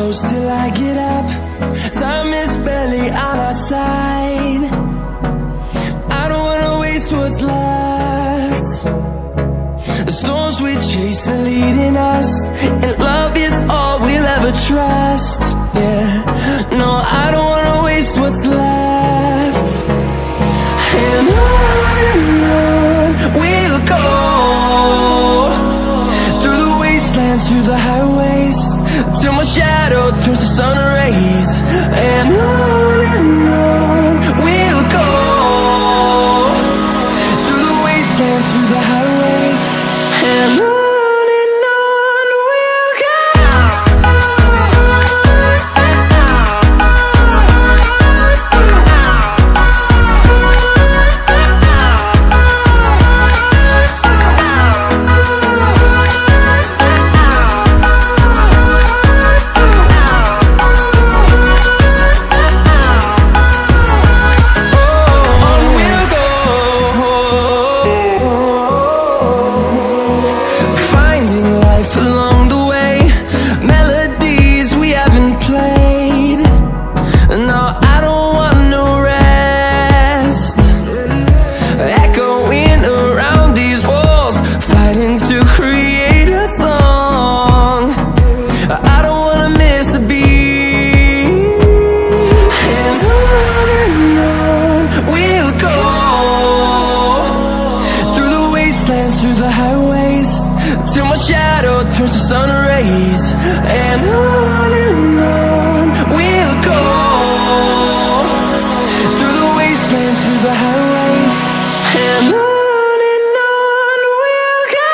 close till I get up. Time is barely on our side. I don't wanna waste what's left. The storms we chase are leading us, and love is all we'll ever trust. Yeah, no, I don't wanna waste what's left. And on we'll go, through the wastelands, through the highways, till my shadow turns to sun rays. And on we'll go, through the wastelands, through the highways, and on we'll go. Through the highways, till my shadow turns to sun rays. And on we'll go, through the wastelands, through the highways, and on we'll go.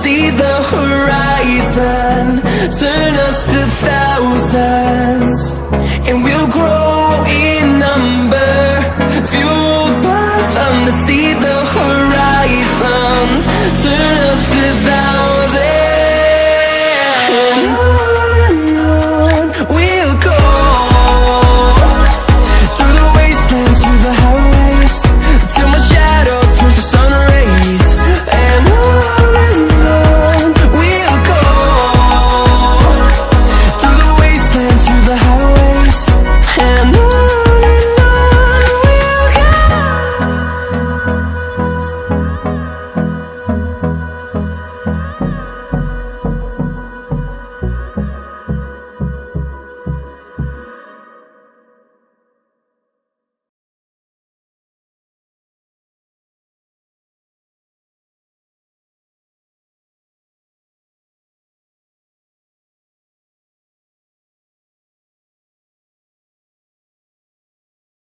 See the horizon turn us to thousands, and we'll grow